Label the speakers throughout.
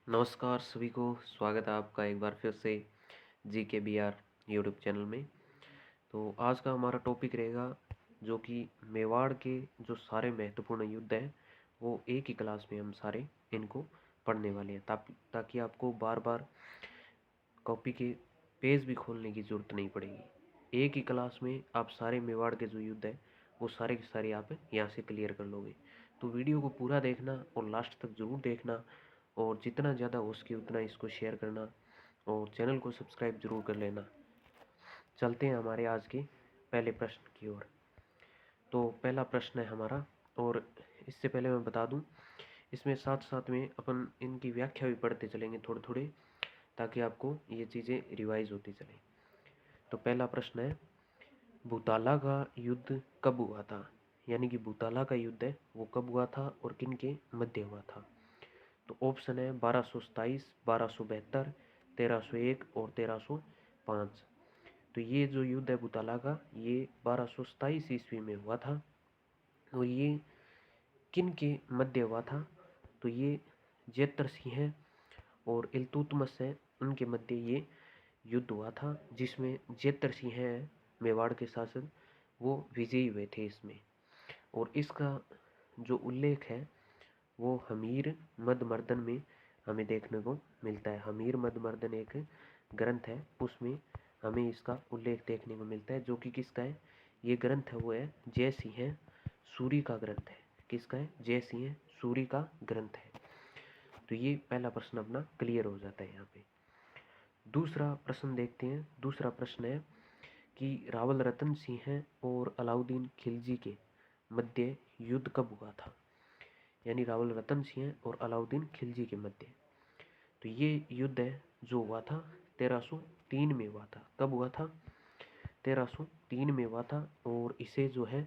Speaker 1: नमस्कार सभी को। स्वागत है आपका एक बार फिर से जी के बी आर यूट्यूब चैनल में। तो आज का हमारा टॉपिक रहेगा जो कि मेवाड़ के जो सारे महत्वपूर्ण युद्ध हैं वो एक ही क्लास में हम सारे इनको पढ़ने वाले हैं, ताकि आपको बार बार कॉपी के पेज भी खोलने की ज़रूरत नहीं पड़ेगी। एक ही क्लास में आप सारे मेवाड़ के जो युद्ध है वो सारे के सारे आप यहाँ से क्लियर कर लोगे। तो वीडियो को पूरा देखना और लास्ट तक ज़रूर देखना, और जितना ज़्यादा हो सके उतना इसको शेयर करना, और चैनल को सब्सक्राइब जरूर कर लेना। चलते हैं हमारे आज के पहले प्रश्न की ओर। तो पहला प्रश्न है हमारा, और इससे पहले मैं बता दूं, इसमें साथ साथ में अपन इनकी व्याख्या भी पढ़ते चलेंगे थोड़े थोड़े, ताकि आपको ये चीज़ें रिवाइज होती चले। तो पहला प्रश्न है, भूताला का युद्ध कब हुआ था? यानी कि भूताला का युद्ध है वो कब हुआ था और किन के मध्य हुआ था? तो ऑप्शन है 1227, 1272, 1301 और 1305। तो ये जो युद्ध है भूताला का, ये 1227 ईस्वी में हुआ था। और ये किन के मध्य हुआ था? तो ये जेतर सिंह और इल्तुतमिश है, उनके मध्य ये युद्ध हुआ था, जिसमें जेतर सिंह है मेवाड़ के शासक, वो विजयी हुए थे इसमें। और इसका जो उल्लेख है वो हमीर मदमर्दन में हमें देखने को मिलता है। हमीर मदमर्दन एक ग्रंथ है, उसमें हमें इसका उल्लेख देखने को मिलता है, जो कि किसका है? ये ग्रंथ है वो है जय सिंह सूरी का ग्रंथ है। किसका है? जय सिंह सूरी का ग्रंथ है। तो ये पहला प्रश्न अपना क्लियर हो जाता है यहाँ पे। दूसरा प्रश्न देखते हैं। दूसरा प्रश्न है कि रावल रतन सिंह और अलाउद्दीन खिलजी के मध्य युद्ध कब हुआ था? यानी रावल रतन सिंह और अलाउद्दीन खिलजी के मध्य। तो ये युद्ध है जो हुआ था 1303 में हुआ था। कब हुआ था? 1303 में हुआ था। और इसे जो है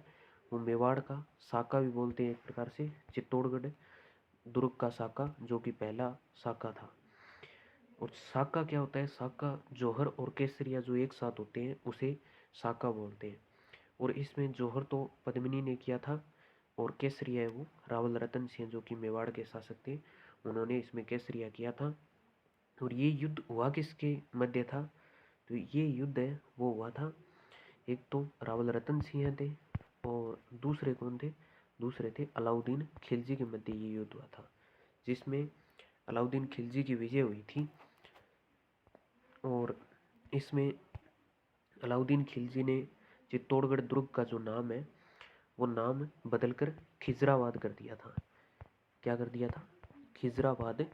Speaker 1: वो मेवाड़ का साका भी बोलते हैं, एक प्रकार से चित्तौड़गढ़ दुर्ग का साका, जो कि पहला साका था। और साका क्या होता है? साका जौहर और केसरिया जो एक साथ होते हैं उसे साका बोलते हैं। और इसमें जौहर तो पद्मिनी ने किया था, और केसरिया है वो रावल रतन सिंह, जो कि मेवाड़ के शासक थे, उन्होंने इसमें केसरिया किया था। और ये युद्ध हुआ किसके मध्य था? तो ये युद्ध है वो हुआ था, एक तो रावल रतन सिंह थे, और दूसरे कौन थे? दूसरे थे अलाउद्दीन खिलजी के मध्य ये युद्ध हुआ था, जिसमें अलाउद्दीन खिलजी की विजय हुई थी। और इसमें अलाउद्दीन खिलजी ने चित्तौड़गढ़ दुर्ग का जो नाम है वो नाम बदलकर खिजराबाद कर दिया था। क्या कर दिया था? खिजराबाद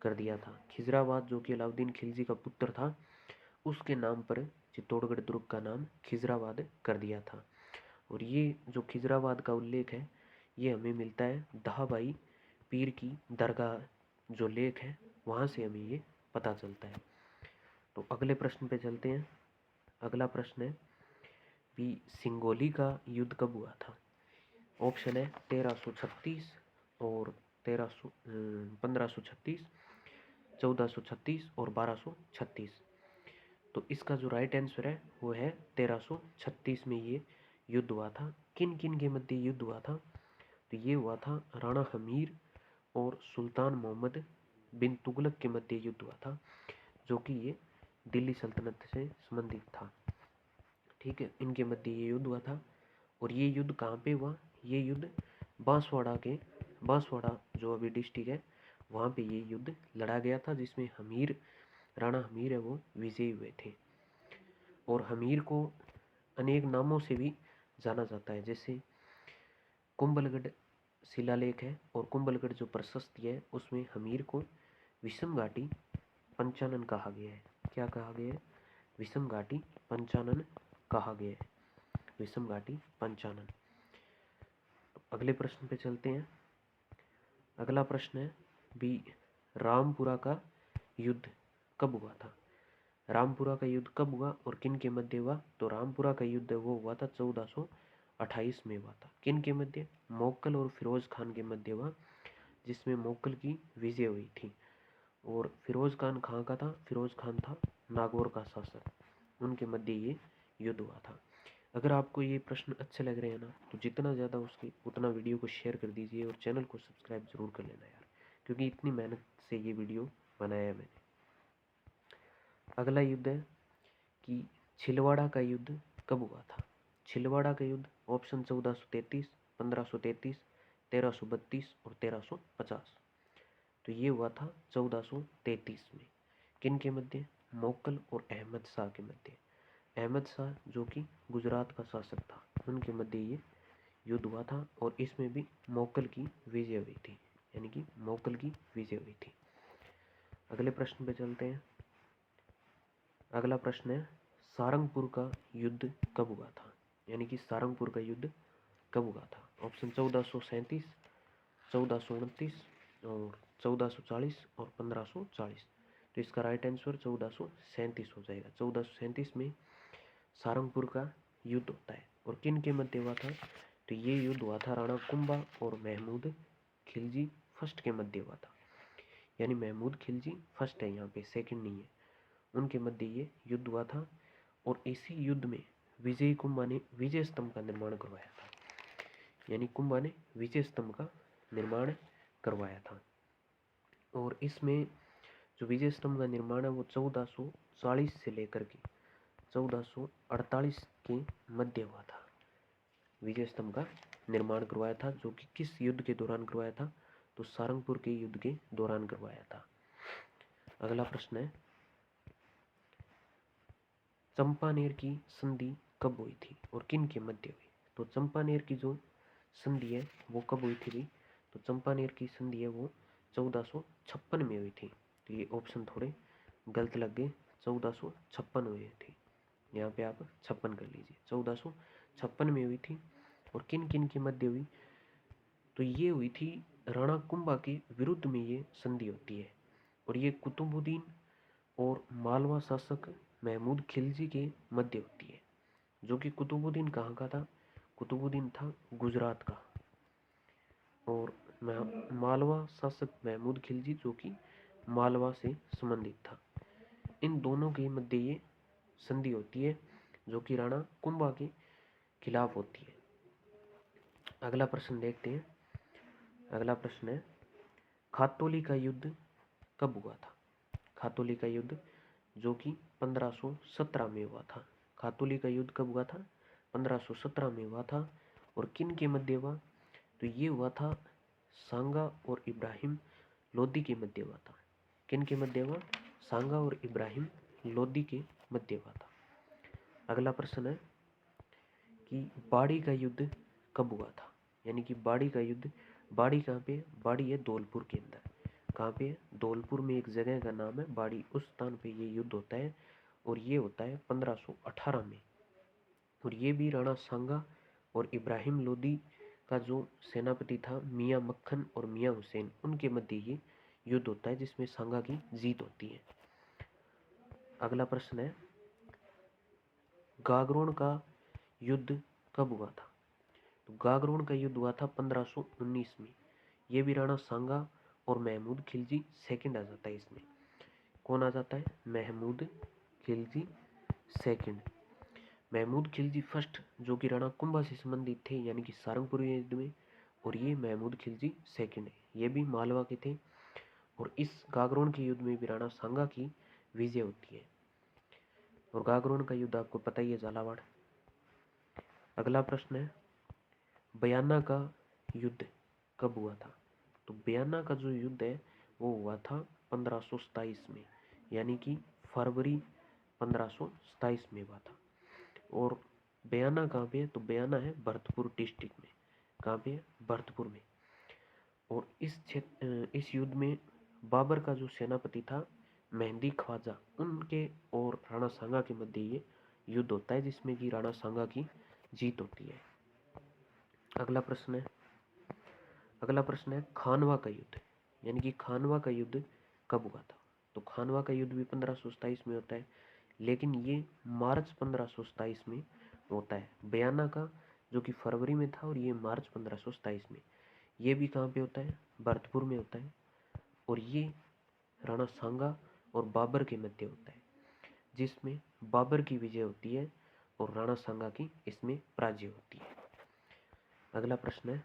Speaker 1: कर दिया था। खिजराबाद जो कि अलाउद्दीन खिलजी का पुत्र था, उसके नाम पर चित्तौड़गढ़ दुर्ग का नाम खिजराबाद कर दिया था। और ये जो खिजराबाद का उल्लेख है ये हमें मिलता है दहाबाई पीर की दरगाह जो लेख है वहाँ से हमें ये पता चलता है। तो अगले प्रश्न पे चलते हैं। अगला प्रश्न है भी, सिंगोली का युद्ध कब हुआ था? ऑप्शन है 1336 और 1536, 1436 और 1236। तो इसका जो राइट आंसर है वो है 1336 में ये युद्ध हुआ था। किन किन के मध्य युद्ध हुआ था? तो ये हुआ था राणा हमीर और सुल्तान मोहम्मद बिन तुगलक के मध्य युद्ध हुआ था, जो कि ये दिल्ली सल्तनत से संबंधित था। ठीक है, इनके मध्य ये युद्ध हुआ था। और ये युद्ध कहाँ पे हुआ? ये युद्ध बांसवाड़ा जो अभी डिस्ट्रिक्ट है वहाँ पे ये युद्ध लड़ा गया था, जिसमें राणा हमीर है वो विजयी हुए थे। और हमीर को अनेक नामों से भी जाना जाता है, जैसे कुंभलगढ़ शिलालेख है, और कुंभलगढ़ जो प्रशस्ति है उसमें हमीर को विषम घाटी पंचानन कहा गया है। क्या कहा गया है? विषम घाटी पंचानन कहा गया है। विषम घाटी पंचानन। अगले प्रश्न पे चलते हैं। अगला प्रश्न है भी, रामपुरा का युद्ध कब हुआ था? रामपुरा का युद्ध कब हुआ और किन के मध्य हुआ? तो रामपुरा का युद्ध वो हुआ था 1428 में हुआ था। किन के मध्य? मोक्कल और फिरोज खान के मध्य हुआ, जिसमें मोक्कल की विजय हुई थी। और फिरोज खान कहाँ का था? फिरोज खान था नागौर का शासक, उनके मध्य ये युद्ध हुआ था। अगर आपको ये प्रश्न अच्छे लग रहे हैं ना, तो जितना ज़्यादा उसकी उतना वीडियो को शेयर कर दीजिए, और चैनल को सब्सक्राइब ज़रूर कर लेना यार, क्योंकि इतनी मेहनत से ये वीडियो बनाया मैंने। अगला युद्ध है कि छिलवाड़ा का युद्ध कब हुआ था। छिलवाड़ा का युद्ध ऑप्शन 1433, 1533, 1332 और 1350। तो ये हुआ था 1433 में। किन के मध्य? मोकल और अहमद शाह के मध्य। अहमद शाह जो कि गुजरात का शासक था, उनके मध्य ये युद्ध हुआ था और इसमें भी मोकल की विजय हुई थी, यानी कि मोकल की विजय हुई थी। अगले प्रश्न पे चलते हैं। अगला प्रश्न है सारंगपुर का युद्ध कब हुआ था, यानी कि सारंगपुर का युद्ध कब हुआ था। ऑप्शन 1437, 1429 और 1440 और 1540। तो इसका राइट आंसर 1437 हो जाएगा। 1437 में सारंगपुर का युद्ध होता है और किन के मध्य हुआ था? तो ये युद्ध हुआ था राणा कुंभा और महमूद खिलजी फर्स्ट के मध्य हुआ था, यानी महमूद खिलजी फर्स्ट है, यहाँ पे सेकंड नहीं है। उनके मध्य ये युद्ध हुआ था और इसी युद्ध में विजय कुंभा ने विजय स्तंभ का निर्माण करवाया था, यानी कुंभा ने विजय स्तंभ का निर्माण करवाया था। और इसमें जो विजय स्तंभ का निर्माण है वो 1440 से लेकर के 1448 के मध्य हुआ था। विजय स्तंभ का निर्माण करवाया था, जो कि किस युद्ध के दौरान करवाया था? तो सारंगपुर के युद्ध के दौरान करवाया था। अगला प्रश्न है चंपानेर की संधि कब हुई थी और किन के मध्य हुई? तो चंपानेर की जो संधि है वो कब हुई थी भाई? तो चंपानेर की संधि है वो 1456 में हुई थी। तो ये ऑप्शन थोड़े गलत लग गए, 1456 हुई थी, यहाँ पे आप 56 कर लीजिए। 1456 में हुई थी और किन किन के मध्य हुई? तो ये हुई थी राणा कुंभा के विरुद्ध में ये संधि होती है और ये कुतुबुद्दीन और मालवा शासक महमूद खिलजी के मध्य होती है, जो कि कुतुबुद्दीन कहाँ का था? कुतुबुद्दीन था गुजरात का और मालवा शासक महमूद खिलजी जो कि मालवा से संबंधित था। इन दोनों के मध्य ये संधि होती है जो कि राणा कुंभा के खिलाफ होती है। अगला प्रश्न देखते हैं। अगला प्रश्न है खातौली का युद्ध कब हुआ था? खातौली का युद्ध जो कि 1517 में हुआ था। खातौली का युद्ध कब हुआ था? 1517 में हुआ था और किन के मध्य हुआ? तो ये हुआ था सांगा और इब्राहिम लोदी के मध्य हुआ था। किन के मध्य हुआ? सांगा और इब्राहिम लोदी के मध्य हुआ था। अगला प्रश्न है कि बाड़ी का युद्ध कब हुआ था, यानी कि बाड़ी का युद्ध। बाड़ी कहाँ पे? बाड़ी है धौलपुर के अंदर। कहाँ पे है? धौलपुर में एक जगह का नाम है बाड़ी, उस स्थान पे ये युद्ध होता है और ये होता है 1518 में। और ये भी राणा सांगा और इब्राहिम लोदी का जो सेनापति था मियाँ मक्खन और मियाँ हुसैन, उनके मध्य ये युद्ध होता है जिसमें सांगा की जीत होती है। अगला प्रश्न है गागरोन का युद्ध कब हुआ था? तो गागरोन का युद्ध हुआ था 1519 में। ये भी राणा सांगा और महमूद खिलजी सेकंड आ जाता है इसमें। कौन आ जाता है? महमूद खिलजी सेकंड। महमूद खिलजी फर्स्ट जो कि राणा कुंभा से संबंधित थे, यानी कि सारंगपुर युद्ध में, और ये महमूद खिलजी सेकंड है। ये भी मालवा के थे और इस गागरोन के युद्ध में भी राणा सांगा की विजय होती है। और गागरोन का युद्ध आपको पता ही है, झालावाड़। अगला प्रश्न है बयाना का युद्ध कब हुआ था? तो बयाना का जो युद्ध है वो हुआ था 1527 में, यानी कि फरवरी 1527 में हुआ था। और बयाना कहाँ पे है? तो बयाना है भरतपुर डिस्ट्रिक्ट में। कहाँ पे है? भरतपुर में। और इस युद्ध में बाबर का जो सेनापति था मेहंदी ख्वाजा, उनके और राणा सांगा के मध्य ये युद्ध होता है जिसमें कि राणा सांगा की जीत होती है। अगला प्रश्न है खानवा का युद्ध, यानी कि खानवा का युद्ध कब हुआ था? तो खानवा का युद्ध भी 1527 में होता है, लेकिन ये मार्च 1527 में होता है। बयाना का जो कि फरवरी में था और ये मार्च 1527 में। ये भी कहाँ पे होता है? भरतपुर में होता है और ये राणा सांगा और बाबर के मध्य होता है, जिसमें बाबर की विजय होती है और राणा सांगा की इसमें पराजय होती है। अगला प्रश्न है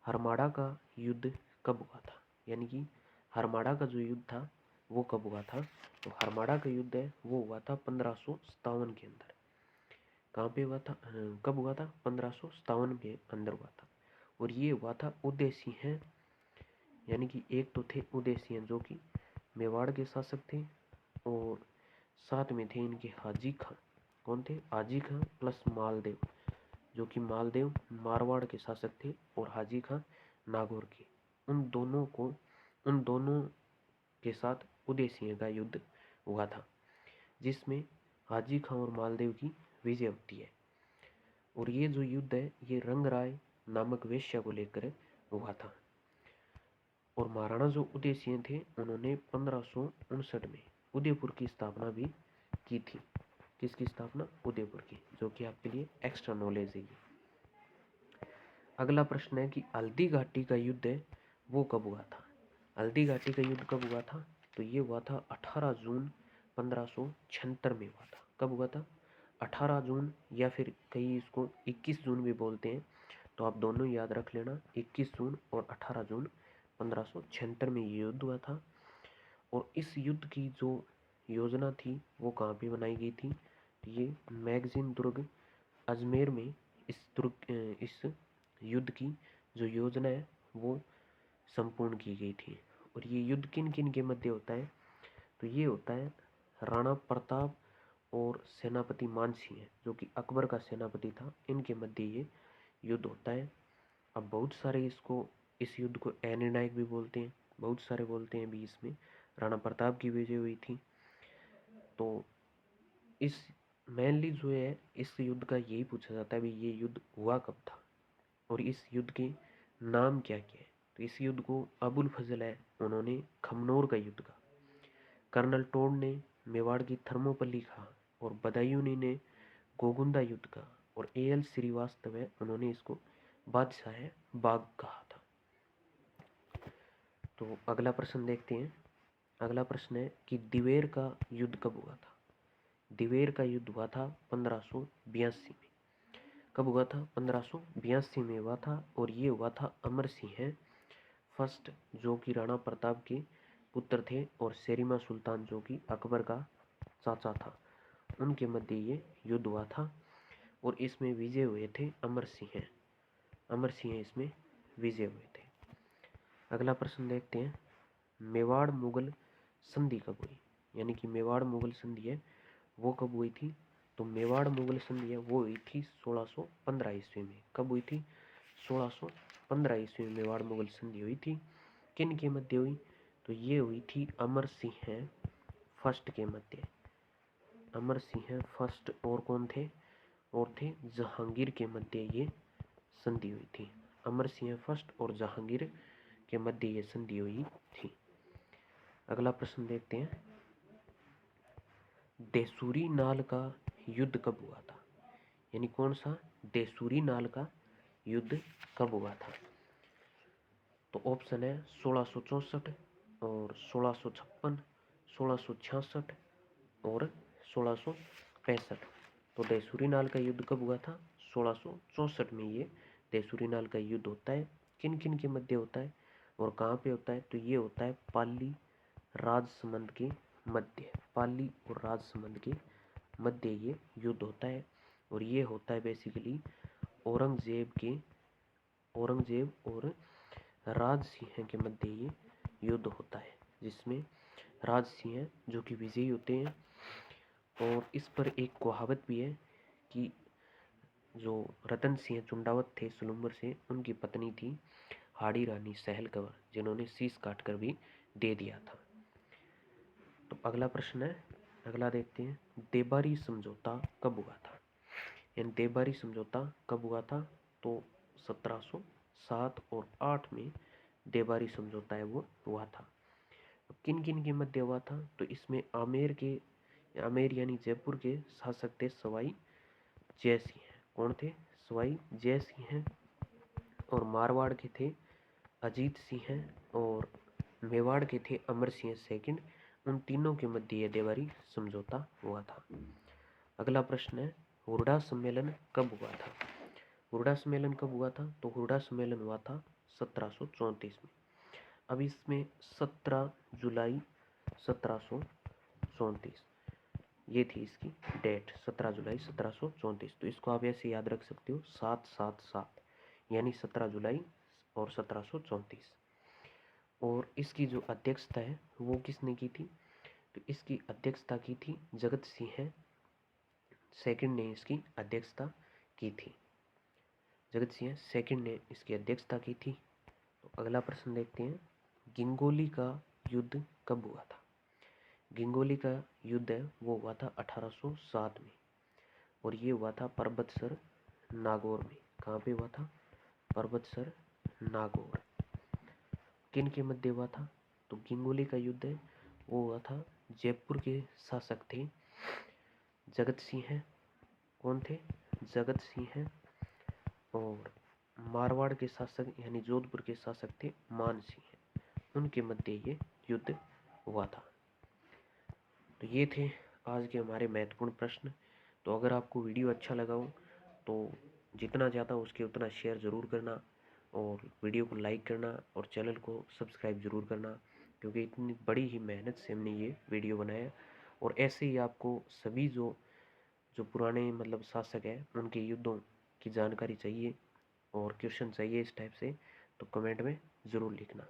Speaker 1: हरमाड़ा का युद्ध कब हुआ था? यानी कि हरमाड़ा का जो युद्ध था वो कब हुआ था? तो हरमाड़ा का युद्ध है वो हुआ था 1557 के अंदर। कहाँ पे हुआ था? कब हुआ था? 1557 के अंदर हुआ था। और ये हुआ था उदय सिंह, यानी कि एक तो थे उदय सिंह जो कि मेवाड़ के शासक थे, और साथ में थे इनके हाजी खां। कौन थे? हाजी खां प्लस मालदेव, जो कि मालदेव मारवाड़ के शासक थे और हाजी खां नागौर के। उन दोनों के साथ उदय सिंह का युद्ध हुआ था, जिसमें हाजी खां और मालदेव की विजय होती है। और ये जो युद्ध है ये रंगराय नामक वेश्या को लेकर हुआ था। और महाराणा जो उदय सिंह थे उन्होंने 1559 में उदयपुर की स्थापना भी की थी। किसकी स्थापना? उदयपुर की, जो कि आपके लिए एक्स्ट्रा नॉलेज है ये। अगला प्रश्न है कि हल्दी घाटी का युद्ध है वो कब हुआ था? हल्दी घाटी का युद्ध कब हुआ था? तो ये हुआ था 18 जून 1576 में हुआ था। कब हुआ था? 18 जून, या फिर कई इसको 21 जून भी बोलते हैं, तो आप दोनों याद रख लेना, 21 जून और 18 जून 1576 में ये युद्ध हुआ था। और इस युद्ध की जो योजना थी वो कहाँ पे बनाई गई थी? ये मैगजीन दुर्ग अजमेर में इस युद्ध की जो योजना है वो संपूर्ण की गई थी। और ये युद्ध किन किन के मध्य होता है? तो ये होता है राणा प्रताप और सेनापति मानसिंह, जो कि अकबर का सेनापति था, इनके मध्य ये युद्ध होता है। अब बहुत सारे इस युद्ध को अनिर्णायक भी बोलते हैं, बहुत सारे बोलते हैं भी। इसमें राणा प्रताप की विजय हुई थी। तो इस मेनली जो है इस युद्ध का यही पूछा जाता है भी ये युद्ध हुआ कब था और इस युद्ध के नाम क्या क्या है। तो इस युद्ध को अबुल फजल है उन्होंने खमनोर का युद्ध कहा, कर्नल टोड ने मेवाड़ की थर्मोपल्ली कहा, और बदायूनी ने गोगुंदा युद्ध कहा, और एएल श्रीवास्तव है उन्होंने इसको बादशाह बाग कहा था। तो अगला प्रश्न देखते हैं। अगला प्रश्न है कि दिवेर का युद्ध कब हुआ था? दिवेर का युद्ध हुआ था 1582 में। कब हुआ था? 1582 में हुआ था। और ये हुआ था अमर सिंह फर्स्ट, जो कि राणा प्रताप के पुत्र थे, और शेरिमा सुल्तान जो कि अकबर का चाचा था, उनके मध्य ये युद्ध हुआ था। और इसमें विजय हुए थे अमर सिंह। अमर सिंह इसमें विजय हुए थे। अगला प्रश्न देखते हैं। मेवाड़ मुगल संधि कब हुई? यानी कि मेवाड़ मुगल संधि है वो कब हुई थी? तो मेवाड़ मुगल संधि है वो हुई थी 1615 ईस्वी में। कब हुई थी? 1615 ईस्वी में मेवाड़ मुगल संधि हुई थी। किन के मध्य हुई? तो ये हुई थी अमर सिंह फर्स्ट के मध्य। अमर सिंह फर्स्ट और कौन थे? और थे जहांगीर के मध्य ये संधि हुई थी। अमर सिंह फर्स्ट और जहांगीर के मध्य ये संधि हुई थी। अगला प्रश्न देखते हैं। देसूरी नाल का युद्ध कब हुआ था? यानी कौन सा? देसूरी नाल का युद्ध कब हुआ था? तो ऑप्शन है 1664 और 1656, 1666 और 1665। तो देसूरी नाल का युद्ध कब हुआ था? 1664 में ये देसूरी नाल का युद्ध होता है। किन किन के मध्य होता है और कहाँ पे होता है? तो ये होता है पाली राजसमंद के मध्य। पाली और राजसमंद के मध्य ये युद्ध होता है। और ये होता है बेसिकली औरंगजेब और राज सिंह के मध्य ये युद्ध होता है, जिसमें राज सिंह जो कि विजयी होते हैं। और इस पर एक कहावत भी है कि जो रतन सिंह चुंडावत थे सुलुम्बर से, उनकी पत्नी थी हाड़ी रानी सहल कंवर, जिन्होंने शीश काटकर भी दे दिया था। तो अगला प्रश्न है, अगला देखते हैं। देबारी समझौता कब हुआ था? यानी देबारी समझौता कब हुआ था? तो 1707 और 8 में देबारी समझौता है वो हुआ था। किन किन के मध्य हुआ था? तो इसमें आमेर यानी जयपुर के शासक थे सवाई जय सिंह। कौन थे? सवाई जय सिंह। और मारवाड़ के थे अजीत सिंह, और मेवाड़ के थे अमर सिंह सेकंड। उन तीनों के मध्य यह देवारी समझौता हुआ था। अगला प्रश्न है, हुरडा सम्मेलन कब हुआ था? हुरडा सम्मेलन कब हुआ था? तो हुरडा सम्मेलन हुआ था 1734 में। अब इसमें 17 जुलाई 1734 ये थी इसकी डेट, 17 जुलाई 1734। तो इसको आप ऐसे याद रख सकते हो 777, यानी 17 जुलाई और 1734। और इसकी जो अध्यक्षता है वो किसने की थी? तो इसकी अध्यक्षता की थी जगत सिंह सेकंड ने इसकी अध्यक्षता की थी। जगत सिंह सेकंड ने इसकी अध्यक्षता की थी। तो अगला प्रश्न देखते हैं, गिंगोली का युद्ध कब हुआ था? गिंगोली का युद्ध है वो हुआ था 1807 में, और ये हुआ था पर्वतसर नागौर में। कहाँ पे हुआ था? पर्वतसर नागौर। किन के मध्य हुआ था? तो गिंगोली का युद्ध है वो हुआ था, जयपुर के शासक थे जगत सिंह। कौन थे? जगत सिंह। और मारवाड़ के शासक यानी जोधपुर के शासक थे मान सिंह। उनके मध्य ये युद्ध हुआ था। तो ये थे आज के हमारे महत्वपूर्ण प्रश्न। तो अगर आपको वीडियो अच्छा लगा हो तो जितना ज़्यादा उसके उतना शेयर ज़रूर करना, और वीडियो को लाइक करना, और चैनल को सब्सक्राइब ज़रूर करना, क्योंकि इतनी बड़ी ही मेहनत से हमने ये वीडियो बनाया। और ऐसे ही आपको सभी जो जो पुराने मतलब शासक हैं उनके युद्धों की जानकारी चाहिए और क्वेश्चन चाहिए इस टाइप से, तो कमेंट में ज़रूर लिखना।